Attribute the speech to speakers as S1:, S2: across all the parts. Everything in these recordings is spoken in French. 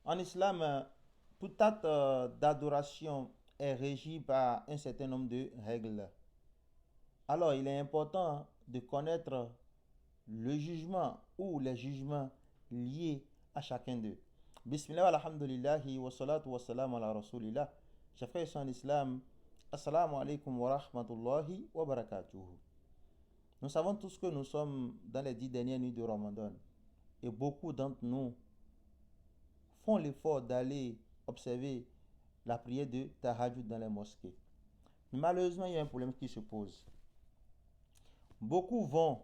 S1: En islam, toute acte d'adoration est régi par un certain nombre de règles. Alors, il est important de connaître le jugement ou les jugements liés à chacun d'eux. Bismillah, alhamdulillahi, wa salatu wa salam ala rasulillah. Chers frères en islam, assalamu alaikum wa rahmatullahi wa barakatuh. Nous savons tous que nous sommes dans les 10 dernières nuits de Ramadan et beaucoup d'entre nous font l'effort d'aller observer la prière de Tahajjud dans les mosquées. Mais malheureusement, il y a un problème qui se pose. Beaucoup vont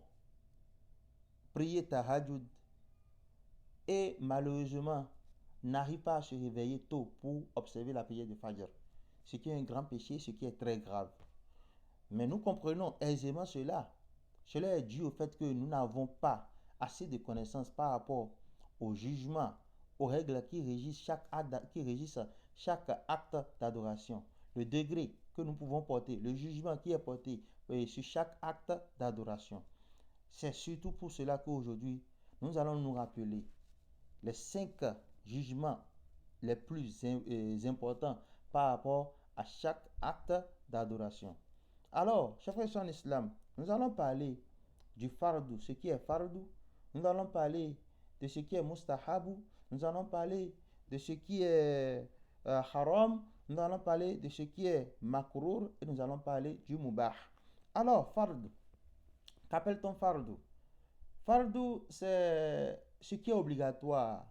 S1: prier Tahajjud et malheureusement n'arrivent pas à se réveiller tôt pour observer la prière de Fajr. Ce qui est un grand péché, ce qui est très grave. Mais nous comprenons aisément cela. Cela est dû au fait que nous n'avons pas assez de connaissances par rapport au jugement, aux règles qui régissent chaque acte d'adoration. Le degré que nous pouvons porter, le jugement qui est porté sur chaque acte d'adoration. C'est surtout pour cela qu'aujourd'hui, nous allons nous rappeler les 5 jugements les plus importants par rapport à chaque acte d'adoration. Alors, chers frères en islam, nous allons parler du fardou, ce qui est fardou. Nous allons parler de ce qui est mustahabou. Nous allons parler de ce qui est haram. Nous allons parler de ce qui est makrour et nous allons parler du mubah. Alors, fardou. Qu'appelle-t-on fardou? Fardou, c'est ce qui est obligatoire.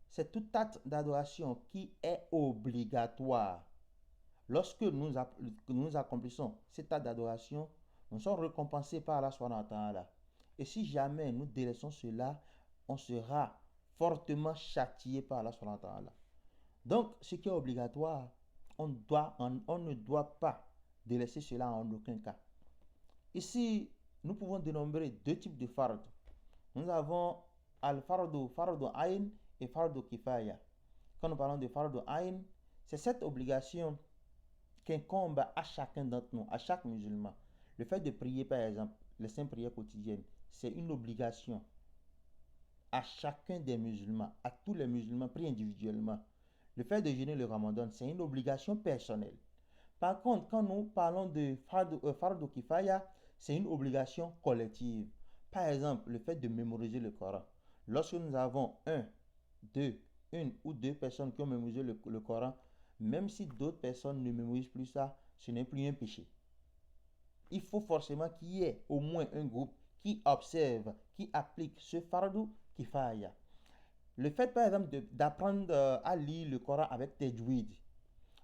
S1: C'est tout acte d'adoration qui est obligatoire. Lorsque nous accomplissons cet acte d'adoration, nous sommes récompensés par Allah subhanahu wa ta'ala. Et si jamais nous délaissons cela, on sera fortement châtié par Allah subhanahu wa ta'ala. Donc, ce qui est obligatoire, on ne doit pas délaisser cela en aucun cas. Ici, nous pouvons dénombrer deux types de fard. Nous avons al-fardu ayn et fardu kifaya. Quand nous parlons de fardu ayn, c'est cette obligation qu'incombe à chacun d'entre nous, à chaque musulman. Le fait de prier, par exemple, les 5 prières quotidiennes, c'est une obligation à chacun des musulmans, à tous les musulmans, pris individuellement. Le fait de jeûner le ramadan, c'est une obligation personnelle. Par contre, quand nous parlons de fardu kifaya, c'est une obligation collective. Par exemple, le fait de mémoriser le Coran. Lorsque nous avons une ou deux personnes qui ont mémorisé le Coran, même si d'autres personnes ne mémorisent plus ça, ce n'est plus un péché. Il faut forcément qu'il y ait au moins un groupe qui observe, qui applique ce fardu kifaya. Le fait, par exemple, d'apprendre à lire le Coran avec tajwid.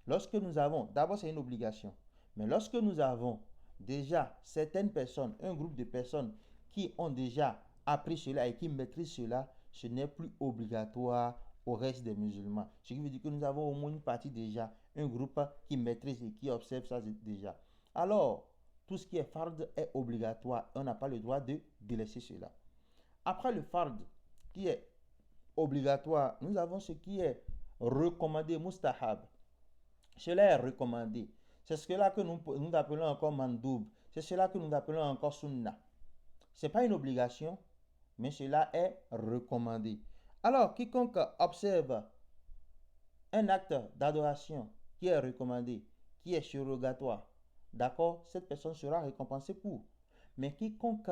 S1: Lorsque nous avons, d'abord c'est une obligation, mais lorsque nous avons déjà certaines personnes, un groupe de personnes qui ont déjà appris cela et qui maîtrisent cela, ce n'est plus obligatoire au reste des musulmans. Ce qui veut dire que nous avons au moins une partie déjà, un groupe qui maîtrise et qui observe ça déjà. Alors, tout ce qui est fard est obligatoire. On n'a pas le droit de délaisser cela. Après le fard qui est obligatoire, nous avons ce qui est recommandé, mustahab. Cela est recommandé. C'est cela que nous appelons encore mandoub. C'est cela que nous appelons encore sunnah. Ce n'est pas une obligation, mais cela est recommandé. Alors, quiconque observe un acte d'adoration qui est recommandé, qui est surrogatoire, d'accord, cette personne sera récompensée pour. Mais quiconque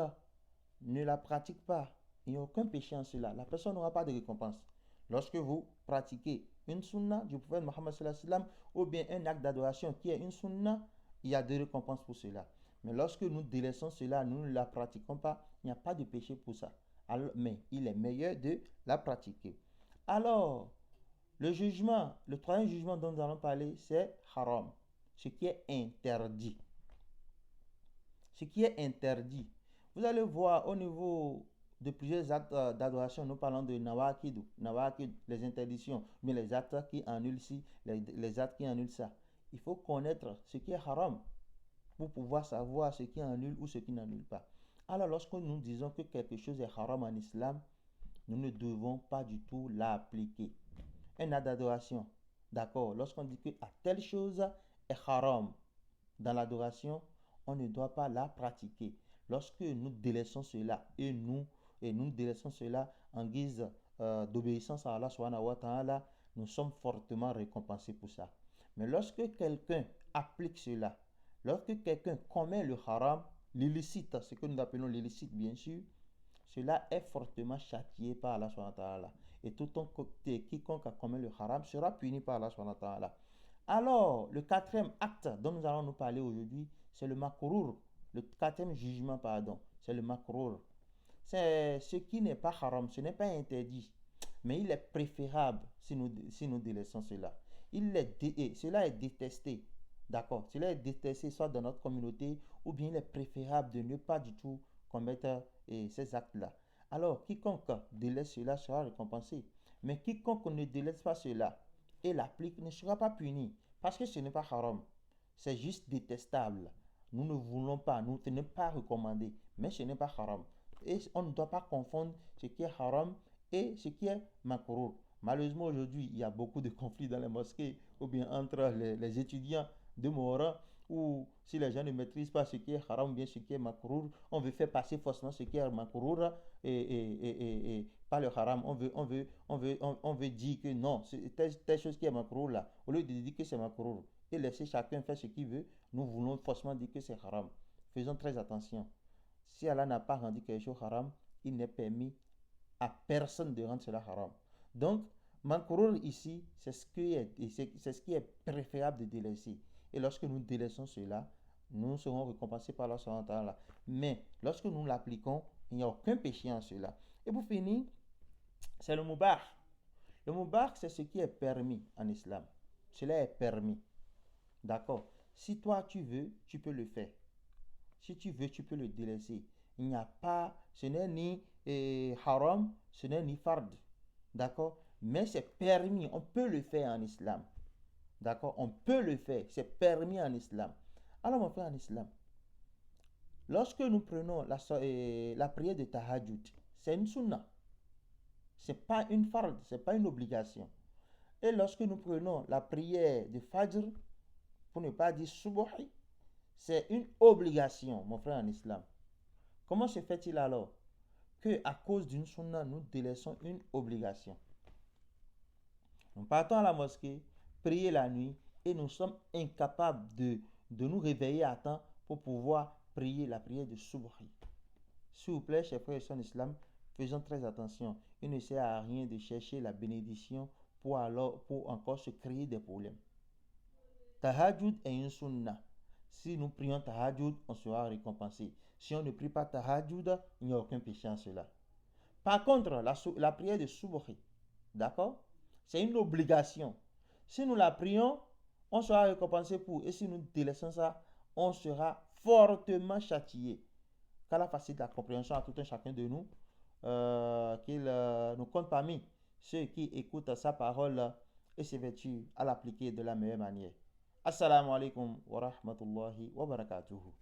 S1: ne la pratique pas, il n'y a aucun péché en cela. La personne n'aura pas de récompense. Lorsque vous pratiquez une sunna du prophète Mohammed sallallahu alayhi wa sallam ou bien un acte d'adoration qui est une sunna, il y a des récompenses pour cela. Mais lorsque nous délaissons cela, nous ne la pratiquons pas, il n'y a pas de péché pour ça. Alors, mais il est meilleur de la pratiquer. Alors, le troisième jugement dont nous allons parler, c'est haram, ce qui est interdit. Ce qui est interdit. Vous allez voir au niveau de plusieurs actes d'adoration, nous parlons de nawakid, les interdictions, mais les actes qui annulent ci, les actes qui annulent ça. Il faut connaître ce qui est haram pour pouvoir savoir ce qui annule ou ce qui n'annule pas. Alors lorsque nous disons que quelque chose est haram en islam, nous ne devons pas du tout l'appliquer. Un acte d'adoration, d'accord, lorsqu'on dit que telle chose est haram dans l'adoration, on ne doit pas la pratiquer. Lorsque nous délaissons cela et nous délaissons cela en guise d'obéissance à Allah subhanahu wa ta'ala, nous sommes fortement récompensés pour ça. Mais lorsque quelqu'un applique cela, lorsque quelqu'un commet le haram, l'illicite, ce que nous appelons l'illicite bien sûr, cela est fortement châtié par Allah subhanahu wa ta'ala. Et quiconque a commis le haram sera puni par Allah subhanahu wa ta'ala. Alors, le quatrième acte dont nous allons nous parler aujourd'hui, c'est le makrour. Le quatrième jugement, pardon, c'est le makrour. C'est ce qui n'est pas haram, ce n'est pas interdit, mais il est préférable si nous délaissons cela. Cela est détesté, d'accord? Cela est détesté soit dans notre communauté ou bien il est préférable de ne pas du tout commettre ces actes-là. Alors, quiconque délaisse cela sera récompensé, mais quiconque ne délaisse pas cela et l'applique ne sera pas puni parce que ce n'est pas haram, c'est juste détestable. Nous ne voulons pas, nous ne sommes pas recommandés, mais ce n'est pas haram. Et on ne doit pas confondre ce qui est haram et ce qui est makrour. Malheureusement, aujourd'hui, il y a beaucoup de conflits dans les mosquées ou bien entre les étudiants de Mohara où si les gens ne maîtrisent pas ce qui est haram ou bien ce qui est makrour, on veut faire passer forcément ce qui est makrour et pas le haram. On veut dire que non, c'est telle chose qui est makrour là, au lieu de dire que c'est makrour et laisser chacun faire ce qu'il veut, nous voulons forcément dire que c'est haram. Faisons très attention. Si Allah n'a pas rendu quelque chose haram, il n'est permis à personne de rendre cela haram. Donc, makrour ici, c'est ce qui est préférable de délaisser. Et lorsque nous délaissons cela, nous serons récompensés par Allah subhanahu wa ta'ala. Mais lorsque nous l'appliquons, il n'y a aucun péché en cela. Et pour finir, c'est le mubah. Le mubah, c'est ce qui est permis en islam. Cela est permis. D'accord? Si toi tu veux, tu peux le faire. Si tu veux, tu peux le délaisser. Il n'y a pas, ce n'est ni haram, ce n'est ni fard. D'accord? Mais c'est permis, on peut le faire en islam. D'accord? On peut le faire, c'est permis en islam. Alors mon frère en islam, lorsque nous prenons la prière de tahajjud, c'est une sunnah. C'est pas une fard, c'est pas une obligation. Et lorsque nous prenons la prière de fajr, pour ne pas dire subuhi, c'est une obligation, mon frère en islam. Comment se fait-il alors que à cause d'une sunna, nous délaissons une obligation? Nous partons à la mosquée, prier la nuit, et nous sommes incapables de nous réveiller à temps pour pouvoir prier la prière de Subhi. S'il vous plaît, chers frères et sœurs en islam, faisons très attention. Il ne sert à rien de chercher la bénédiction pour encore se créer des problèmes. Tahajjud est une sunna. Si nous prions tahajjud, on sera récompensé. Si on ne prie pas tahajjud, il n'y a aucun péché en cela. Par contre, la prière de Subhi, d'accord? C'est une obligation. Si nous la prions, on sera récompensé pour. Et si nous délaissons ça, on sera fortement châtié. Qu'Allah facilite la compréhension à tout un chacun de nous, qu'il nous compte parmi ceux qui écoutent sa parole et s'évertuent à l'appliquer de la meilleure manière. Assalamu alaikum wa rahmatullahi wa barakatuhu.